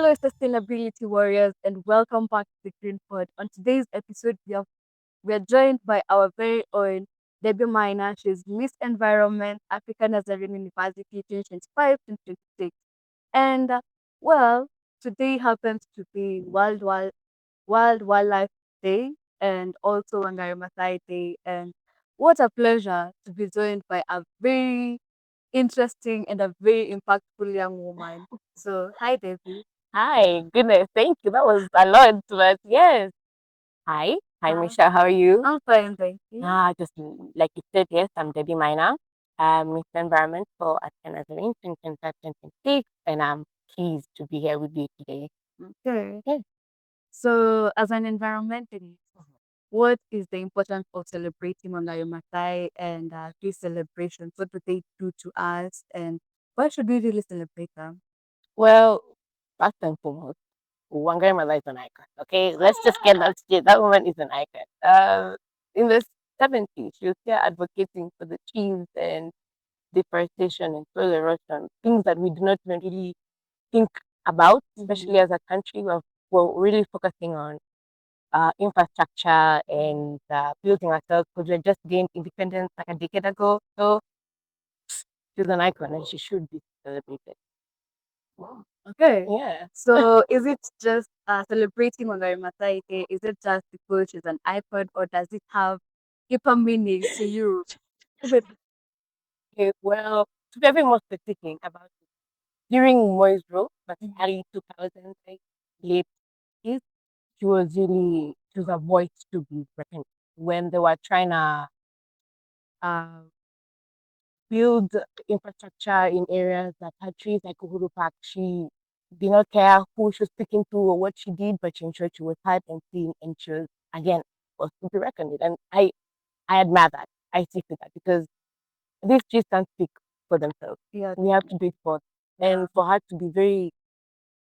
Hello, sustainability warriors, and welcome back to the Green Pod. On today's episode, we are joined by our very own Debbie Maina. She's Miss Environment Africa Nazarene University 2025 2026. And well, today happens to be World Wildlife Day and also Wangari Maathai Day. And what a pleasure to be joined by a very interesting and a very impactful young woman. So, hi, Debbie. Hi, goodness, thank you. That was a lot, but yes. Hi, Hi. Misha. How are you? I'm fine, thank you. Like you said, yes, I'm Debbie Maina. I'm Mr. Environment for African Nazarene 2026, and I'm pleased to be here with you today. Okay. Yes. So, as an environmentalist, what is the importance of celebrating Wangari Maathai and these celebrations? What do they do to us, and why should we really celebrate them? Well, first and foremost, Wangare Maathai is an icon. Okay, let's just get that straight. That woman is an icon. In the 70s, she was here advocating for the trees and deforestation and soil erosion, things that we do not even really think about, especially as a country. We're really focusing on infrastructure and building ourselves because we just gained independence like a decade ago. So she's an icon and she should be celebrated. Okay. Yeah. So, is it just celebrating Wangari Maathai Day? Is it just because she's an icon, or does it have deeper meaning to you? Okay, well, to be a bit more specific about it, during Moy's rule, but early 2000s, like late 80s, she was a voice to be reckoned when they were trying to uh, build infrastructure in areas that had trees like Uhuru Park. She did not care who she was speaking to or what she did, but she ensured she was heard and seen, and she was, again, was to be reckoned with. And I admire that. I see to that because these trees can't speak for themselves. Yeah. We have to do it for them. Yeah. And for her to be very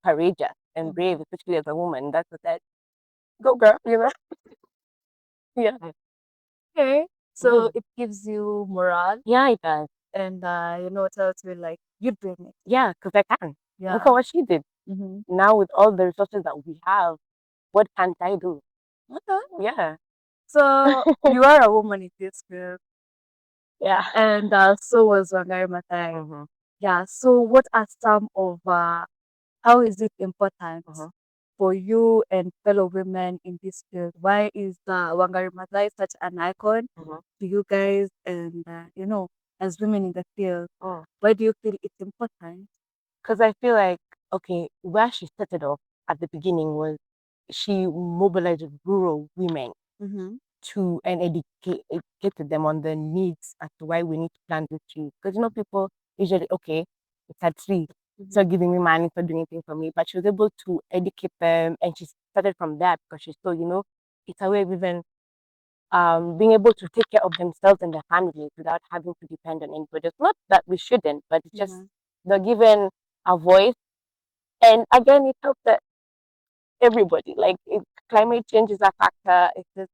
courageous and brave, especially as a woman, that's what that go girl. Yeah. Okay. So Mhm. it gives you morale Yeah, it does. and tells you like you're doing it. Yeah, because I can. Look Yeah. at what she did. Mm-hmm. Now with all the resources that we have, what can't I do? Okay. Yeah. So you are a woman in this group, Yeah. and so was Wangari Maathai. Hmm. Yeah. So what are some of how is it important Hmm. for you and fellow women in this field? Why is Wangari Maathai such an icon Hmm. to you guys, and as women in the field? Why do you feel it's important? Because I feel like, okay, where she started off at the beginning was she mobilized rural women Mm-hmm. to and educated them on the needs as to why we need to plant the trees. Because people usually, okay, it's a tree, it's not giving me money, it's not doing anything for me. But she was able to educate them, and she started from that because she saw, it's a way of even being able to take care of themselves and their families without having to depend on anybody. It's not that we shouldn't, but it's just they're given a voice. And again, it helps that everybody. Like, if climate change is a factor, it's just,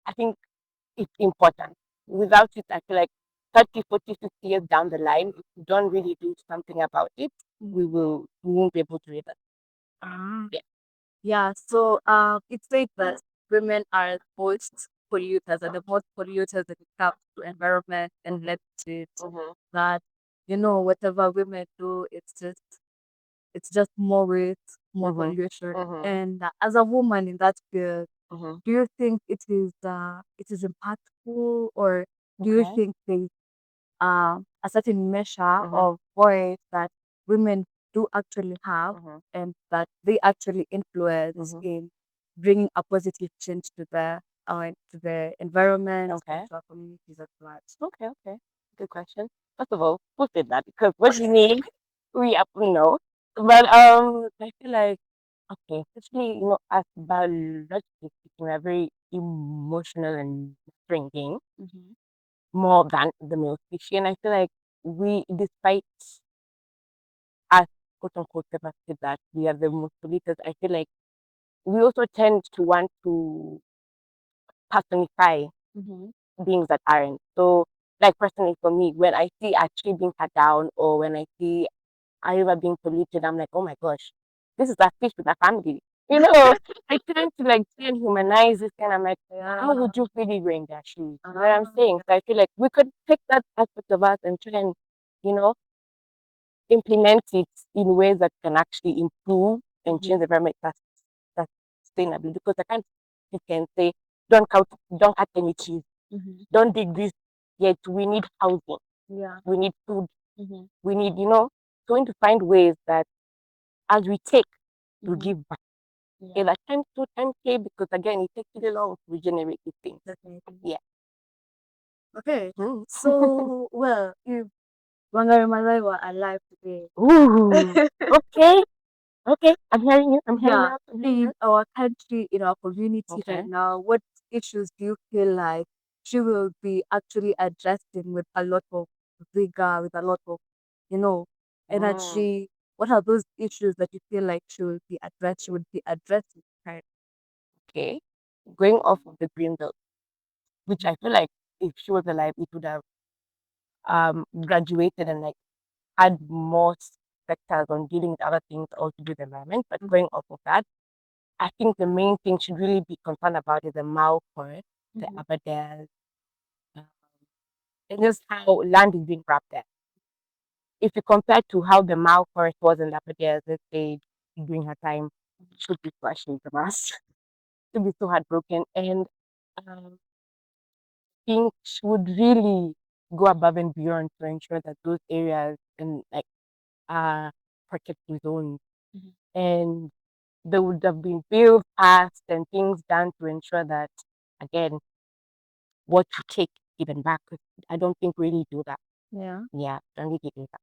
I think it's important. Without it, I feel like 30, 40, 50 years down the line, if we don't really do something about it, we won't be able to read that. Ah. Yeah. Yeah, so it says that women are most polluters and the most polluters when it comes to environment and let it Mm-hmm. that whatever women do, it's just more waste, more Mm-hmm. pollution. Mm-hmm. And as a woman in that field, Mm-hmm. do you think it is impactful, or do you Okay. think there's a certain measure Mm-hmm. of voice that women do actually have Mm-hmm. and that they actually influence Mm-hmm. in bringing a positive change to the environment and Okay. to our communities at large. Okay. Okay. Good question. First of all, who said that? Because what you need, we have to know. But I feel like, okay, especially as biologically speaking, we're very emotional and nurturing being Mm-hmm. more than the male species, and I feel like we, despite us quote unquote ever said that we are the most polluters, I feel like we also tend to want to personify Mm-hmm. beings that aren't. So, like personally for me, when I see a tree being cut down or when I see a river being polluted, I'm like, oh my gosh. this is a fish with a family. You know, I tend to like try and humanize this and I'm like, how Yeah. would you really go in their shoes? You know what I'm saying? So I feel like we could take that aspect of us and try and, you know, implement it in ways that can actually improve and change the environment that's sustainably. Because I can't you can say, don't cut any trees, Mm-hmm. don't dig this, yet we need housing, Yeah. we need food, Mm-hmm. we need, going to find ways that as we take, to Mm-hmm. give back. Yeah. Yeah, that time to time pay because again it takes really long to regenerate these things. Definitely. Yeah. Okay. Mm. So, well, if Wangari Maathai were alive today, Ooh. Okay. Okay. I'm hearing you. I'm hearing you yeah, out. I'm hearing you in out. our country, in our community right Okay. now, what issues do you feel like she will be actually addressing with a lot of vigor, with a lot of, you know, Mm. energy? What are those issues that you feel like she would be addressing? Right. Okay. Going off of the green belt, which I feel like if she was alive, it would have graduated and like had more sectors on dealing with other things all to do with the environment. But Mhm, going off of that, I think the main thing should really be concerned about is the Mao forest, the mhm, Aberdares, uh, and just how land is being grabbed there. If you compare to how the Mao forest was in the Aberdares, let's say during her time, should be so ashamed of us, should be so heartbroken, and um, think she would really go above and beyond to ensure that those areas and like are protected zones mhm. and there would have been bills passed and things done to ensure that again what you take given back. 'Cause I don't think we really do that. Yeah. Yeah, don't really do that.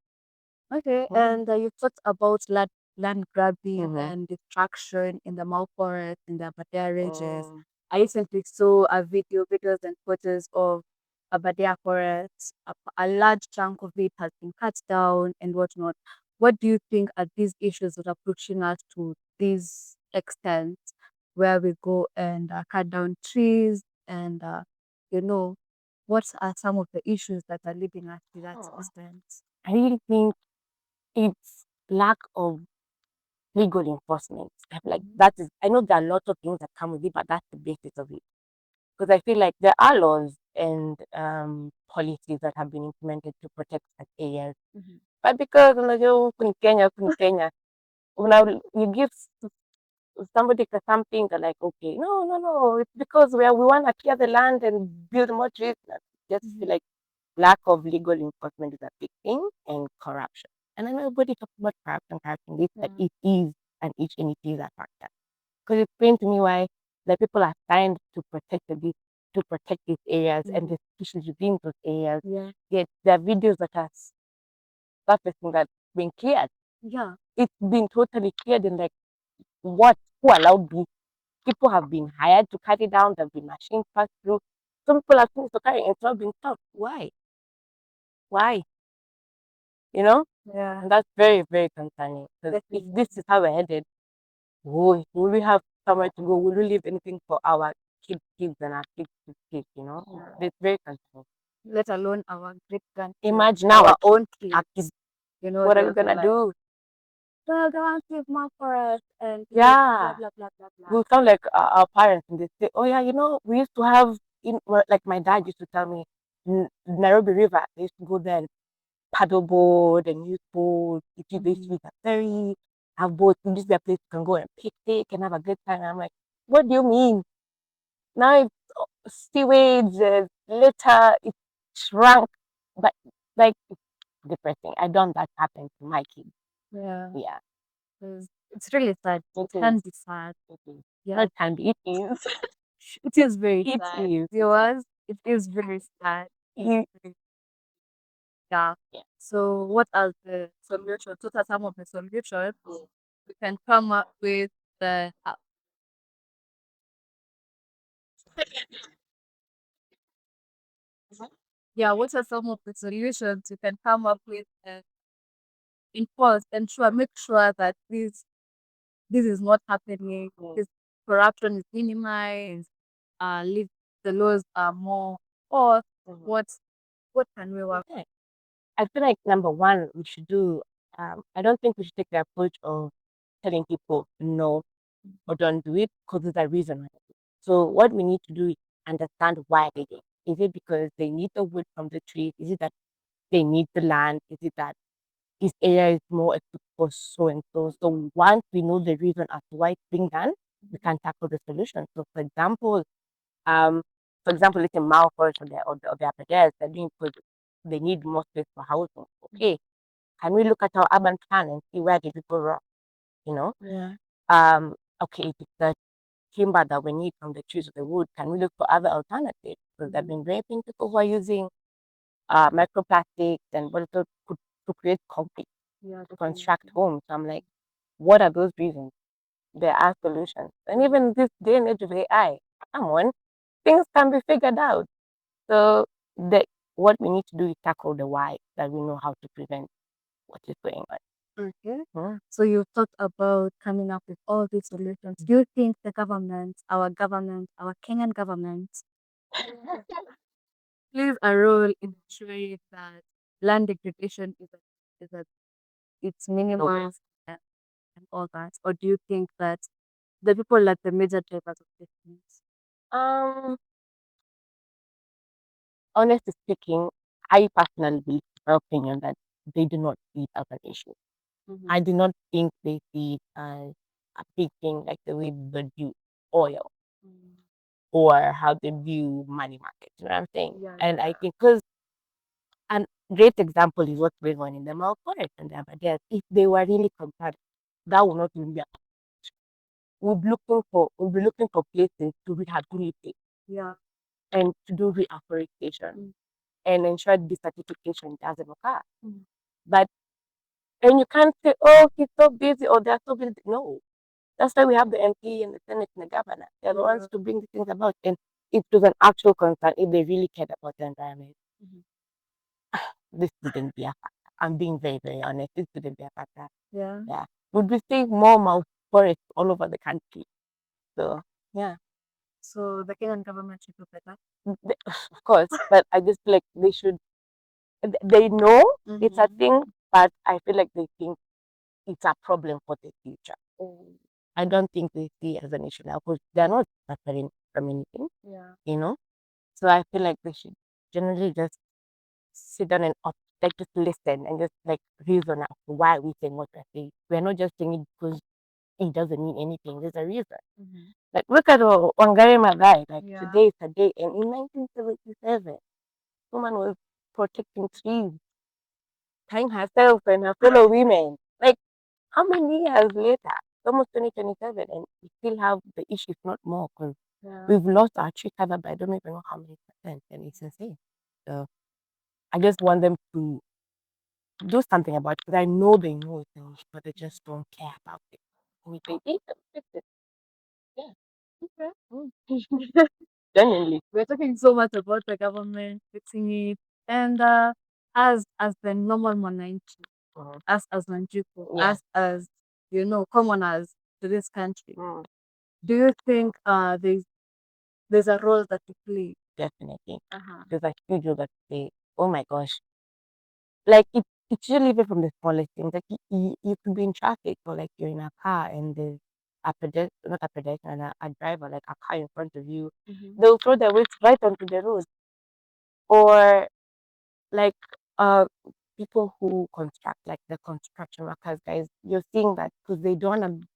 Okay, Mm. and you talked about land grabbing Mm-hmm. and destruction in the Mount Forest, in the Aberdare regions. Mm. I recently saw videos and photos of Aberdare Forest. A large chunk of it has been cut down and whatnot. What do you think are these issues that are pushing us to this extent where we go and cut down trees and, you know, what are some of the issues that are leading us to that Oh. extent? I really think it's lack of legal enforcement. I'm like Mhm. that is I know there are lots of things that come with it, but that's the basis of it. Because I feel like there are laws and policies that have been implemented to protect such areas. Mhm. But because unajua huku ni Kenya, you give somebody something, they're like, okay, no, no, no, it's because we want to clear the land and build more trees. I just feel Mhm. like lack of legal enforcement is a big thing and corruption. And then everybody talks about corruption, this, that Yeah. it is and it is a factor. Because explain to me why the people are signed to protect these areas and Mhm. the species within those areas. Yeah. Yet there are videos that are surfacing that been cleared. Yeah. It's been totally cleared and like what who allowed this? People have been hired to cut it down, there've been machines passed through. Some people have finished to carry and it's not been stopped. Why? Why? You know? Yeah. And that's very, very concerning. Because if Definitely. this is how we're headed, oh, will we have somewhere to go? Will we leave anything for our kids and our kids, you know? Yeah. It's very concerning. Let alone our great grandkids, Imagine now our own our kids. kids, You know, what are we they'll be gonna like, do? well, go and save more for us and blah Yeah. blah blah blah blah. We'll sound like our parents and they say, oh yeah, we used to have like my dad used to tell me Nairobi River, they used to go there and paddleboard and use boats. If you they Mhm. use a ferry, have boats, this is a place you can go and picnic and have a good time. I'm like, what do you mean? Now it's sewage, litter, it's shrunk, but like it's depressing. I don't want that happen to my kids. Yeah. Yeah, 'Cause it's really sad. it It is. can be sad. It is. Yeah. Not can be. It is. It is very It sad. is. Viewers, it is very sad. It, Yeah. yeah. So what are the solutions? What are some of the solutions we can come up with the yeah, what are some of the solutions you can come up with enforce, ensure, make sure that this is not happening, Mm. this corruption is minimized, leave the laws are more or Mhm. what what can we work Okay. I feel like number one, we should do. I don't think we should take the approach of telling people no or don't do it because there's a reason why. So what we need to do is understand why they did. Is it because they need the wood from the trees? Is it that they need the land? Is it that this area is more equipped for so and so? So once we know the reason as to why it's being done, we can tackle the solution. So um, for example, it's a Malforce or the Aberdares, they're doing because they need more space for housing. Okay, can we look at our urban plan and see where did we go wrong? You know, Yeah. okay, if it's the timber that we need from the trees or the wood, can we look for other alternatives? Because they've been raping people who are using microplastics and what to create concrete Yeah, to construct definitely. homes. So I'm like, what are those reasons? There are solutions. And even this day and age of AI, come on, things can be figured out. So the what we need to do is tackle the why that we know how to prevent what is going on. Okay. Hmm? So you talked about coming up with all these solutions. Do you think the government, our Kenyan government, plays a role in ensuring that land degradation is at its So, minimum and all that? Or do you think that the people are the major drivers of these things? um, honestly speaking, I personally believe, my opinion, that they do not see it as an issue. I Mm-hmm. do not think they see it as a big thing like the way they view oil or how they view money markets. You know what I'm saying? Yeah, And yeah. I think because a great example is what's going on in the Mount Forest and the Aberdares. If they were really concerned, that would not even be. We'll be looking for places to rehabilitate Yeah. and to do reforestation Mm. and ensure desertification doesn't occur. Mm. But and you can't say, oh, he's so busy or they're so busy. No, that's why we have the MP and the Senate and the governor. They're the ones Yeah. to bring the things about. And it was an actual concern if they really cared about the environment. Mhm. This wouldn't be a factor. I'm being very, very honest. This wouldn't be a factor. Yeah. Yeah. Would be seeing more mouth forests all over the country. So yeah. So the Kenyan government should do better. Of course. But I just feel like they should they know it's a Mm-hmm. thing, but I feel like they think it's a problem for the future. Oh, I don't think they see it as an issue now because they're not suffering from anything, yeah. you know. So I feel like they should generally just sit down and like just listen and just like reason as to why we saying what we're saying. We're not just saying it because it doesn't mean anything. There's a reason. Mm-hmm. Like look at Wangari Maathai. Like Yeah. today is a day, and in 1977, woman was protecting trees, tying herself and her fellow women. Like how many years later? It's almost 2027, and we still have the issue, if not more, because Yeah. we've lost our tree cover by I don't even know how many percent, and it's insane. So I just want them to do something about it because I know they know it's an issue, but they just don't care about it. And if they did, they'll fix it. Yeah. Okay. Mm. Genuinely. We're talking so much about the government fixing it, and as the normal Mwananchi, Mhm. us as Wanjiku, Yeah. us as commoners to this country, Mm. do you think there's a role that we play? Definitely. Uh-huh. There's a huge role that they, oh my gosh. Like it's usually even from the smallest things. Like you could be in traffic or like you're in a car and there's not a pedestrian, a driver, like a car in front of you. Mm-hmm. They'll throw their waste right onto the road. Or like uh people who construct, like the construction workers, guys, you're seeing that because they don't want to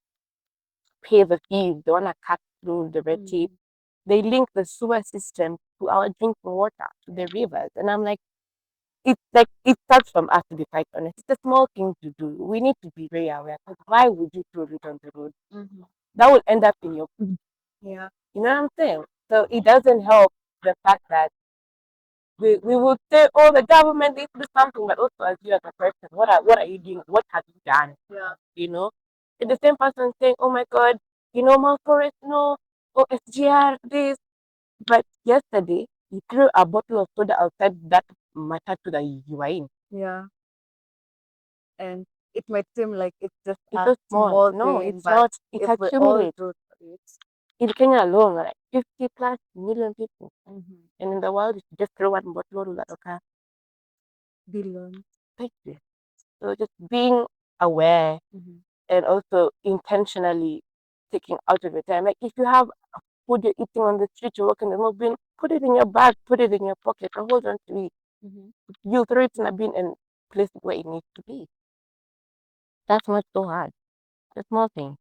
pay the fees, they want to cut through the red tape. Mm. They link the sewer system to our drinking water, to the rivers. And I'm like, it's like it starts from us to be quite honest. It's a small thing to do. We need to be very aware. Because why would you throw it on the road? Mm-hmm. That will end up in your food. Yeah. You know what I'm saying? So it doesn't help the fact that we would say, oh, the government needs to do something, but also as you as a person, what are you doing? What have you done? Yeah. You know? And the same person saying, oh my God, Mount Forest, no, oh, SGR, this. But yesterday, you threw a bottle of soda outside that matatu that you were in. Yeah. And it might seem like it's just It's a so small. small No, thing, it's but not. It if we all accumulates. do it, In Kenya alone, like 50 plus million people. mm-hmm. And in the world, if you just throw one bottle, that okay. Billions. Thank you. So just being aware, Mm-hmm. and also intentionally taking out of your time. Like if you have food you're eating on the street, you're walking the no bin, put it in your bag, put it in your pocket, and hold on to it. Mm-hmm. You throw it in a bin and place it where it needs to be. That's not so hard. It's a small thing.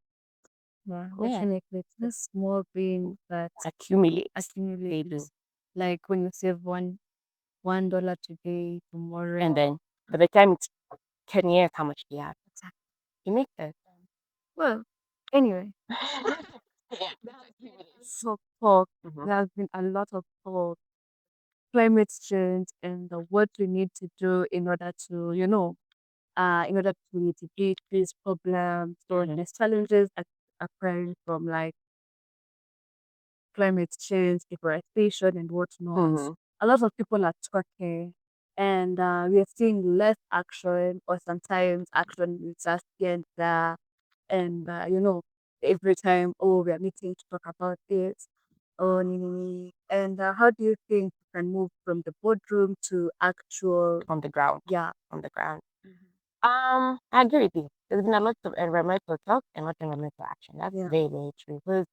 Yeah, Yeah. definitely. It's this small thing that Accumulate. They do. accumulates. Like when you save $1 today, tomorrow. And then by the time it's 10 years, how much do you have? Exactly. It makes sense. Well, anyway, Yeah. so talk. Mhm. There has been a lot of talk, climate change, and what we need to do in order to, in order to mitigate these problems or Mhm. these challenges occurring from like climate change, deforestation, and whatnot. Mhm. A lot of people are talking, and we are seeing less action, or sometimes action is just here and there. And every time, oh, we are meeting to talk about this. Oh, and how do you think we can move from the boardroom to actual, On the ground. yeah, On the ground. mhm, I agree with you. There's been a lot of environmental talk and not environmental action. That's yeah, very, very true. Because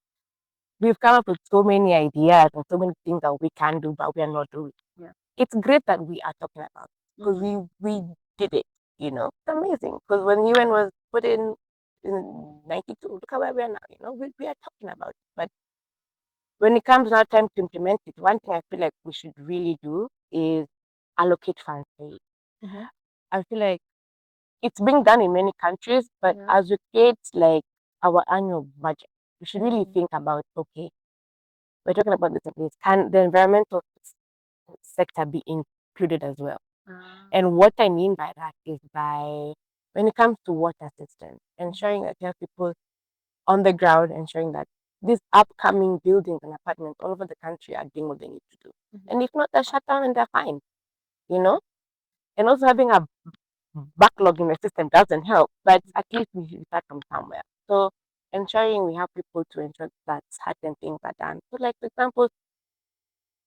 we've come up with so many ideas and so many things that we can do, but we are not doing. yeah, It's great that we are talking about because mhm, we did it. It's amazing. Because when UN was put in 92, look at where we are now. We are talking about it. But when it comes now time to implement it, one thing I feel like we should really do is allocate funds for it. mhm, I feel like it's being done in many countries, but yeah, as we create like our annual budget, we should really mhm, think about, okay, we're talking about this and this. Can the environmental sector be included as well? ah, And what I mean by that is by when it comes to water systems, mhm, ensuring that you have people on the ground, ensuring that these upcoming buildings and apartments all over the country are doing what they need to do. mhm, And if not, they're shut down and they're fine, you know? And also having a backlog in the system doesn't help, but at least we should start from somewhere. So ensuring we have people to ensure that certain things are done. So like for example,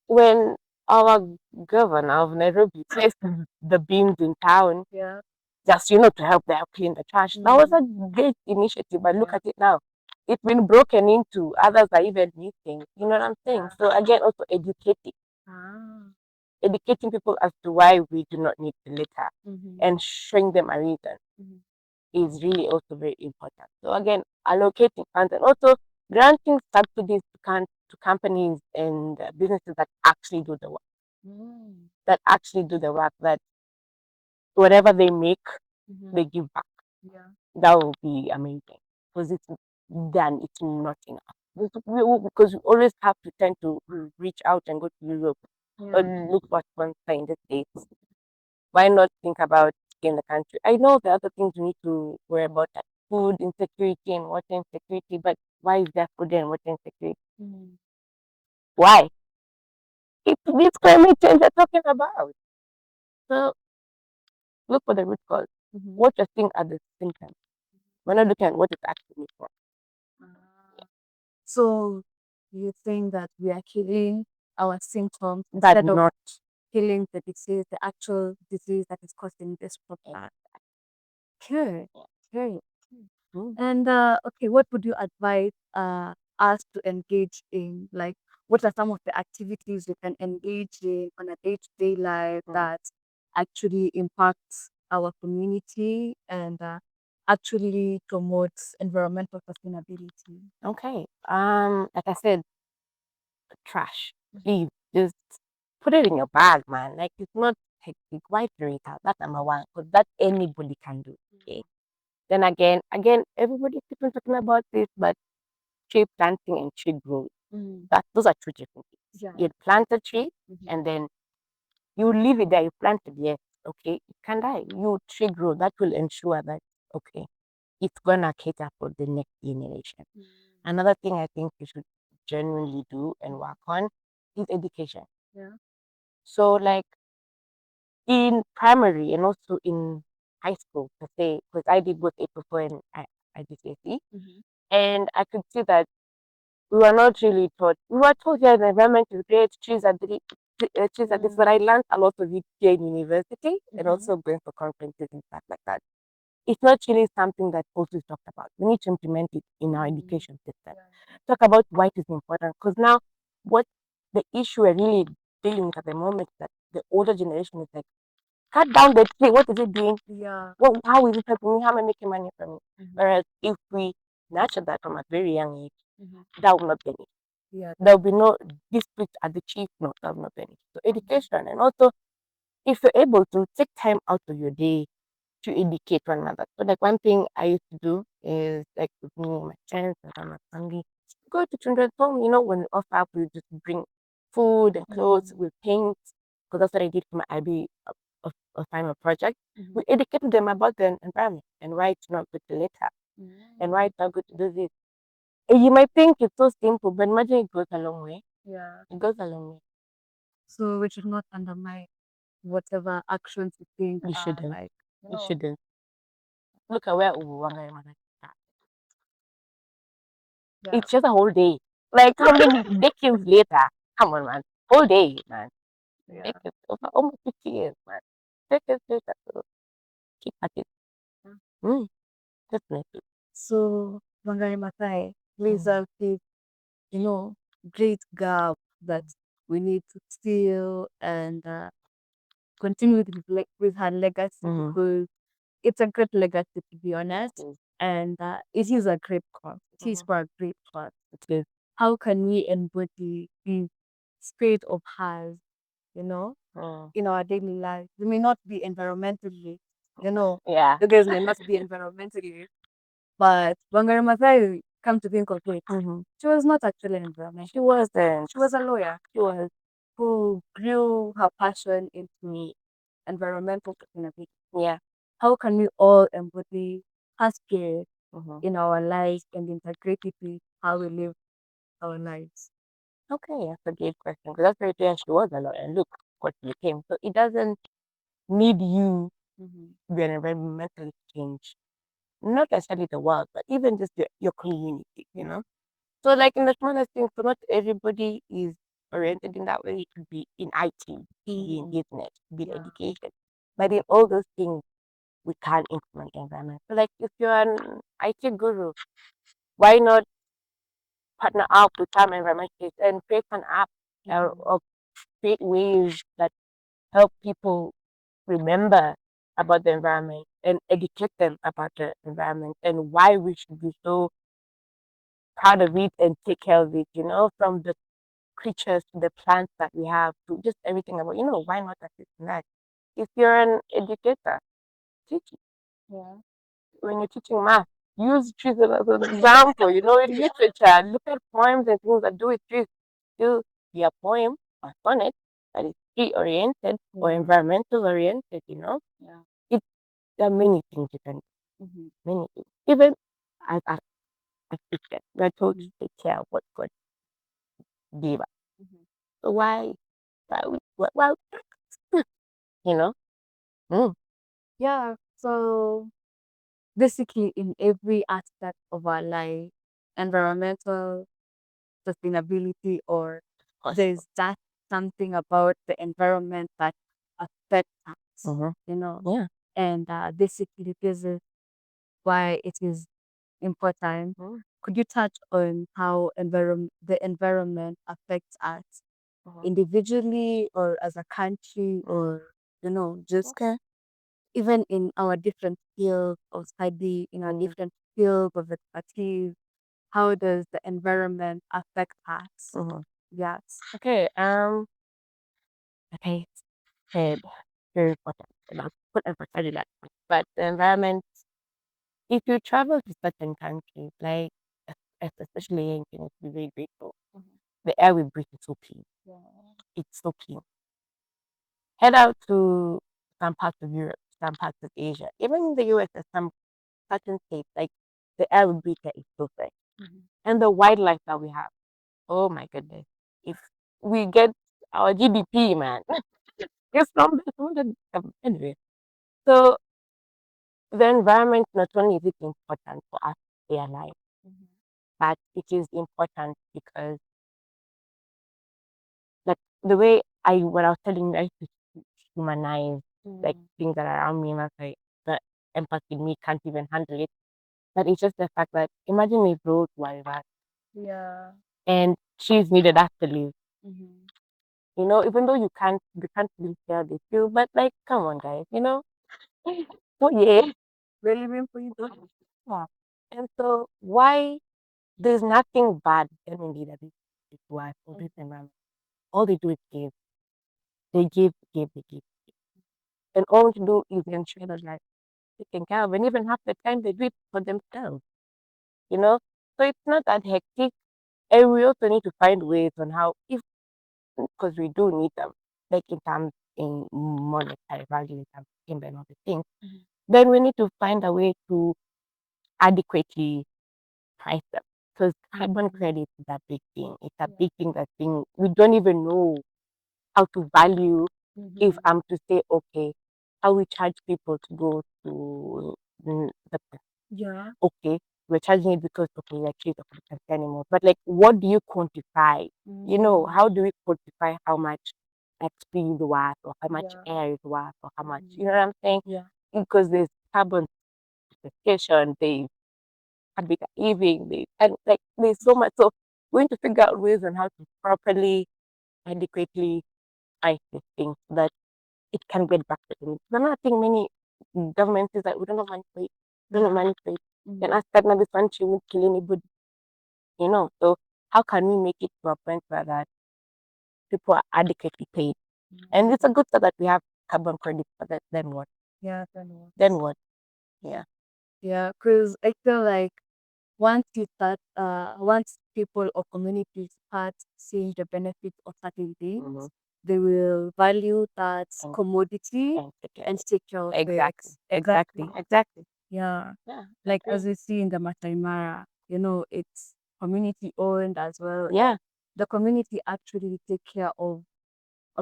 when our governor of Nairobi placed the bins in town, yeah, just to help them clean the trash. That was mm, a great initiative, but look yeah, at it now. It's been broken into, others are even missing. You know what I'm saying? yeah, So again, also ah, educating people as to why we do not need the litter mhm, and showing them a reason mhm, is really also very important. So again, allocating funds and also granting subsidies to companies and businesses that actually do the work, mm, that whatever they make, mhm, they give back. yeah, That would be amazing because it's not enough. Because we always have to tend to reach out and go to Europe or yeah, look for sponsor in the States. Why not think about in the country? I know the other things we need to worry about, like food insecurity and water insecurity, but why is there food and water insecurity? mm, Why? It's this climate change we're talking about. So look for the root cause. mhm, What you're seeing are the symptoms. We're not looking at what it's actually for. ah. So you think that we are killing our symptoms But instead of not killing the disease, the actual disease that is causing this problem? Okay, okay. mm, And okay, what would you advise us to engage in? Like, what are some of the activities we can engage in on a day-to-day life mm. that actually impacts our community and actually promotes environmental sustainability? Okay. Like I said, trash. Mhm, Please just put it in your bag, man. Like it's not hectic. Why throw it out? That's number one, because that anybody can do. Okay. Then again, everybody keeps on talking about this, but tree planting and tree growth. mhm, Those are two different things. yeah. You plant a tree Mhm, and then you leave it there. You plant it, yes, okay. It can die. You tree grow. That will ensure that okay, it's gonna cater for the next generation. mm, Another thing I think you should genuinely do and mhm, work on is education. yeah. So, like in primary and also in high school, per se, because I did both April 4 and I did CSE, Mhm, and I could see that we were not really taught. We were told, yeah, the environment is great, trees are this, but mm, I learned a lot of it here in university and mhm, also going for conferences and stuff like that. it's not really something that also is talked about. We need to implement it in our Mm. education system. Yeah. Talk about why it is important. Because now, what the issue we're really dealing with at the moment is that the older generation is like, cut down the tree. What is it doing? Yeah. What, how is it helping me? How am I making money from it? Mhm. Whereas if we nurture that from a very young age, Mhm. that will not be any. Yeah. There will be no dispute at the chief, no, that will not be any. So education, and also if you're able to take time out of your day to educate one another. So like one thing I used to do is like with me and my friends and my family, go to children's home, when we off up, we just bring food and clothes, Mhm. we paint, because that's what I did for my IB of final project. Mhm. We educated them about the environment and why it's not good to litter and why Mm. it's not good to do this. And you might think it's so simple, but imagine it goes a long way. Yeah. It goes a long way. So we should not undermine whatever actions we think You are shouldn't. like, you You know, shouldn't. Look at where Wangare Maathai started. yeah. It's just a whole day. Like how many decades later? Come on, man. Whole day, man. Yeah. Decades over almost 50 years, man. Decades later. So keep at it. Mm. Mm, definitely. So Wangari Mathai lays Mm, out this, you know, great gap that we need to fill and continue with her legacy mm, because it's a great legacy to be it honest. is. And it is a great cause. It is Mhm, for a great cause. it is. How can we embody the spirit of hers, you know, Mm, in our daily life? We may not be you know, yeah. you guys may not be environmentally, but Wangari Maathai, come to think of it, Mm-hmm. she was not actually an She environmentalist. wasn't. She was a lawyer She was. who grew her passion into environmental sustainability. Yeah. How can we all embody her spirit Mm-hmm. in our lives and integrate it with how we live our lives? Okay, that's a great question. Because that's very clear. She was a lawyer. And look what she became. So it doesn't need you Mm-hmm. to be an environmental change. Not necessarily the world, but even just your community. So, like in the smallest things, so not everybody is oriented in that way. It could be in IT, be in Mm-hmm. business, be in Yeah. education. But in all those things, we can implement the environment. So, like if you're an IT guru, why not partner up with some environmentalists and create an app Mm-hmm. or create ways that help people remember about the environment and educate them about the environment and why we should be so proud of it and take care of it, from the creatures to the plants that we have to just everything about, why not assist in that? If you're an educator, teach it. Yeah. When you're teaching math, use trees as an example, in literature, look at poems and things that do with trees. Do be a poem or sonnet that is tree oriented or Yeah. environmental oriented. Yeah. It, there are many things you can do, Mm-hmm. many things. Even as Christians, we're told to Mm-hmm. take care of what God gave us. Mm-hmm. So why well, you know? Mm, Yeah. So basically, in every aspect of our life, environmental sustainability, or possible. there's that something about the environment that affects us, Mm-hmm. you know. Yeah. And basically, this is why it is important. Mm-hmm. Could you touch on how the environment affects us Mm-hmm. individually or as a country or, just Okay. even in our different fields of study, in our Mm-hmm. different fields of expertise? How does the environment affect us? Mm-hmm. Yes. Okay. Okay. Said very important. And I'll put emphasis on that. But the environment, if you travel to certain countries, like especially in Kenya, to be very grateful. Mhm. The air we breathe is so clean. Yeah. It's so clean. Head out to some parts of Europe, some parts of Asia, even in the US, there's some certain states like the air we breathe there is so fresh, Mhm. and the wildlife that we have. Oh my goodness! If we get our GDP, man, anyway. So the environment not only is it important for us to stay alive, Mhm. but it is important because like the way when I was telling you, I used to humanize like Mhm. things that are around me, and I was like the empathy in me can't even handle it. But it's just the fact that imagine if roads were reversed Yeah. and trees needed us to live. Mm-hmm. Even though you can't live here, they feel, but like, come on, guys. Oh yeah, We're living for you. yeah. And so why there's nothing bad genuinely that they do us for this environment. All they do is give. They give, they give. And all to do is ensure that like taken care of, and even half the time they do it for themselves, you know? So it's not that hectic. And we also need to find ways on how, if because we do need them, like in terms in monetary value, in terms of timber and all the things, Mhm. then we need to find a way to adequately price them. Because carbon Mhm. credit is a big thing. It's a Yeah. big thing that's being, we don't even know how to value if Mm-hmm. I'm to say, okay, how we charge people to go to the Yeah. okay, we're charging it because okay, like trees of the anymore. But like what do you quantify? How Mm. do we quantify how much XP is worth or how much Yeah. air is worth or how much Mhm. you know what I'm saying? Yeah. Because there's carbon sequestration, there's habitat leaving, and like there's so much. So we need to figure out ways on how to properly, adequately price these things so that it can get back to them. Another thing many governments is that we don't have money for it. We don't have Yeah. money for it. And Mm-hmm. as that now this country won't kill anybody. So how can we make it to a point where that people are adequately paid? And it's a good thing that we have carbon credits, but then what? Yeah. Then what? Then what? Yeah. Yeah. Because I feel like once people or communities start seeing the benefits of certain things, Mm-hmm. they will value that And commodity and take care of and it. take care of it. Exactly. Exactly. Exactly. Exactly. Yeah. Yeah. I Like agree. as we see in the Mathai Mara, it's community owned as well. Yeah. The community actually take care of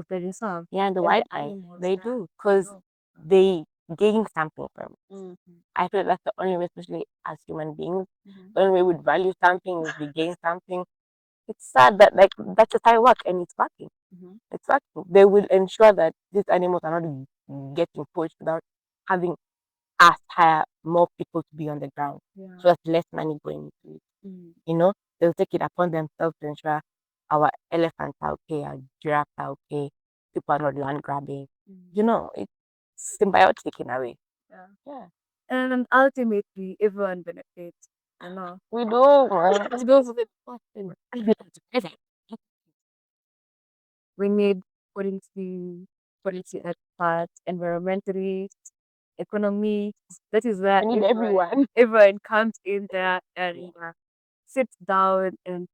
the reserve Yeah. And the and the wildlife, animals. they Yeah. do You because know. they gain something from it. Mm-hmm. I feel that's the only way, especially as human beings, Mm-hmm. the only way we value something is we gain something. It's sad that like that's just how it works and it's working. Mm-hmm. It's working. They will ensure that these animals are not getting poached without having us hire more people to be on the ground. Yeah. So that's less money going into it. Mm-hmm. They'll take it upon themselves to ensure our elephants are okay, our giraffes are okay, people are not land grabbing. Mm-hmm. It's symbiotic in a way. Yeah. Yeah. And ultimately, everyone benefits. You know, We do, man. Those are the important. we need policy experts, environmentalists, economists. That is where We need everyone. everyone comes in there and sits down and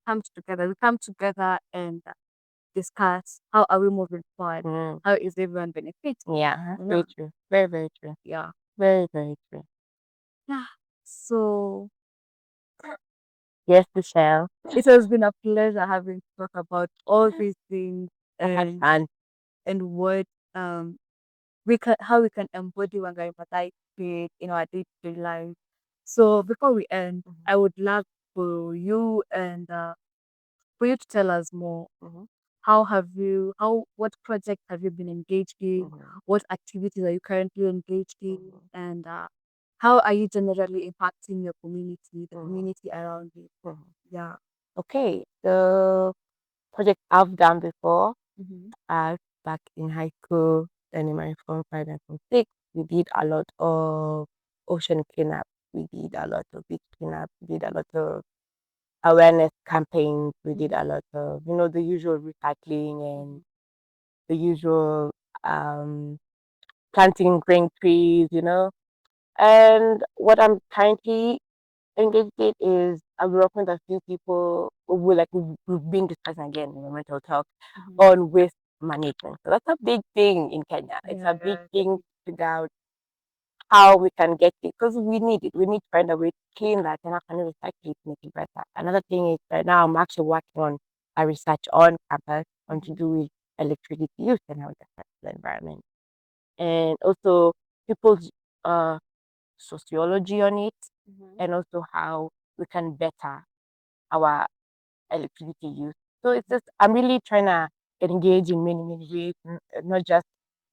comes together. We come together and discuss how are we moving forward. Mm, How is everyone benefiting? yeah, You very know, true. Very, very true. yeah, Very, very true. yeah. So Yes, Michelle. it has been a pleasure having to talk about all these things I had and fun. what we can how we can embody Wangari Maathai spirit in our day-to-day life. So before we end, Mhm, I would love for you to tell us more. mhm, What projects have you been engaged in? mhm, What activities are you currently engaged in? mhm, And how are you generally impacting your community, the mhm, community around you? mhm. Yeah. Okay, the project I've done before, Mm-hmm. back in high school, then in my form 5 and form 6, we did a lot of ocean cleanup. We did a lot of beach cleanup. We did a lot of awareness campaigns. We did Mm-hmm. a lot of, the usual recycling Mm-hmm. and the usual um, planting green trees. And what I'm currently engaged in is I'm working with a few people we've been discussing again in mental talk Mm-hmm. on waste management. So that's a big thing in Kenya. It's a Yeah, big yeah, thing to figure out how we can get it because we need it. We need to find a way to clean that and how can we recycle it to make it better. Another thing is right now I'm actually working on a research on campus on to mm-hmm. do with electricity use and how it affects the environment. And also people's sociology on it Mm-hmm. and also how we can better our electricity use. So it's just I'm really trying to engage in many, many ways, not just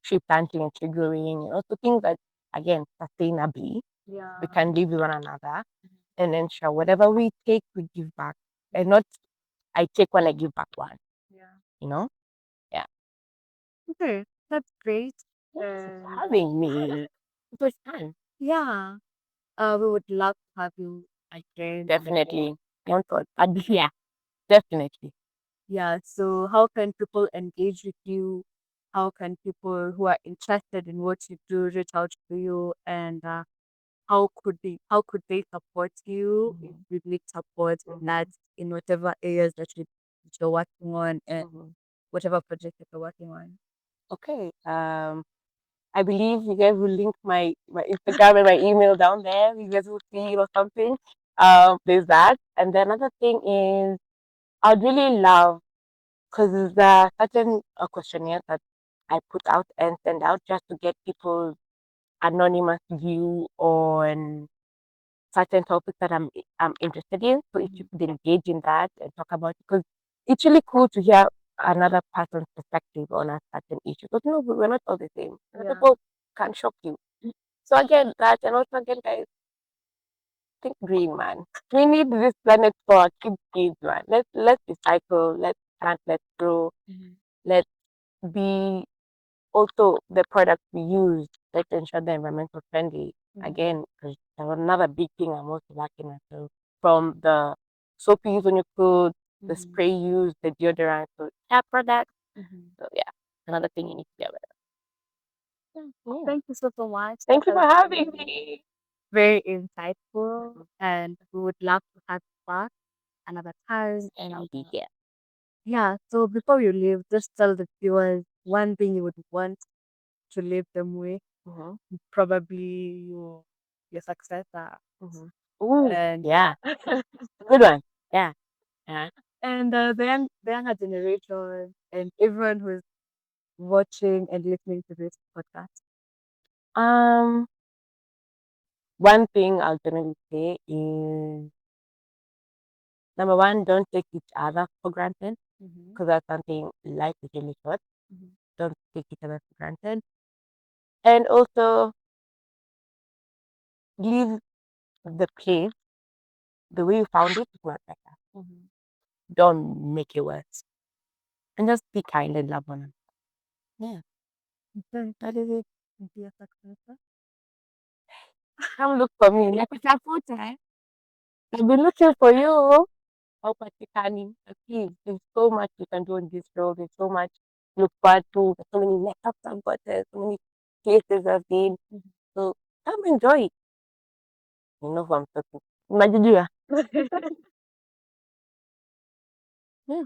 tree planting and tree growing and also things that again, sustainably. We Yeah. can live with one another and ensure whatever we take, we give back. And not I take one, I give back one, Yeah. you know? Yeah. Okay, that's great. Thanks for And having me. It was fun. yeah, we would love to have you again on the show. Definitely. Don't thought. Yeah, definitely. Yeah, so how can people engage with you? How can people who are interested in what you do reach out to you? And how could they support you if Mhm, you need support in that mhm, in whatever areas that you're working on and mhm. whatever project that you're working on? Okay. I believe you guys will link my Instagram and my email down there. You guys will see it or something. There's that. And the another thing is, I'd really love because there's a certain questionnaire that I put out and send out just to get people's anonymous view on certain topics that I'm interested in. So if you Mhm. could engage in that and talk about it, because it's really cool to hear another person's perspective on a certain issue. Because no, we're not all the same. And Yeah. people can shock you. So again, that and also again, guys, think green, man. We need this planet for our kids, man. Let's recycle. Let's plant. Let's grow. Mhm. Let's be also the products we use. Let's ensure they're environmental friendly. Mhm. Again, 'cause that's another big thing I'm also lacking at. So from the soap you use on your clothes, the Mhm. spray you use, the deodorant, so hair products. Mhm. So yeah, another thing you need to be aware Yeah. of. Yeah. Thank you so much. That Thank you has for having been me. very insightful, and we would love to have you back another time. And And I'll be here. yeah, so before you leave, just tell the viewers one thing you would want to leave them with. Mm-hmm. Probably your successor, Mm-hmm. Ooh, and yeah. Good one. Yeah. Yeah. the younger generation, and everyone who's watching and listening to this podcast. Um, one thing I'll generally say is number one, don't take each other for granted Mm-hmm. because that's something life is really short. Mm-hmm. Don't take each other for granted. And also leave the place the way you found it, if not better. Mm-hmm. Don't make it worse. And just be kind and love one another. Yeah, Okay. that is it. Thank you, your successor. Come look for me. Like it's a full time. I've been looking for you. How much you can achieve. There's so much you can do in this role. There's so much to look forward to. There's so many networks I've got. There's so many places I've been. Mhm. So come enjoy it. You know who I'm talking. Imagine you. Yeah.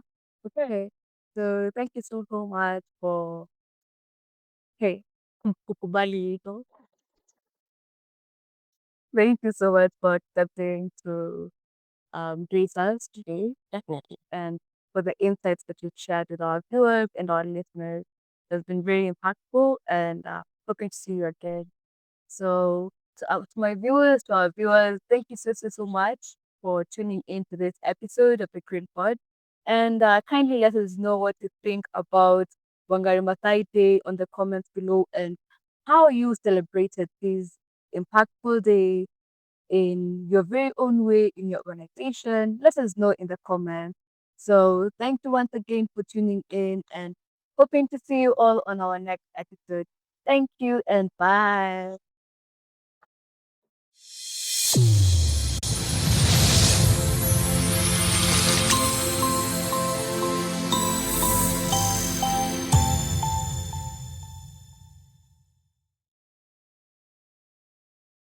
Okay. So thank you so much for hey kukubali ito. Thank you so much for accepting to grace us today Definitely. and for the insights that you've shared with our viewers and our listeners. It's been very impactful and hoping to see you again. So, to my viewers, to our viewers, thank you so much for tuning in to this episode of the Green Pod. And kindly let us know what you think about Wangari Maathai Day on the comments below and how you celebrated this impactful day in your very own way in your organization. Let us know in the comments. So, thank you once again for tuning in and hoping to see you all on our next episode. Thank you and bye.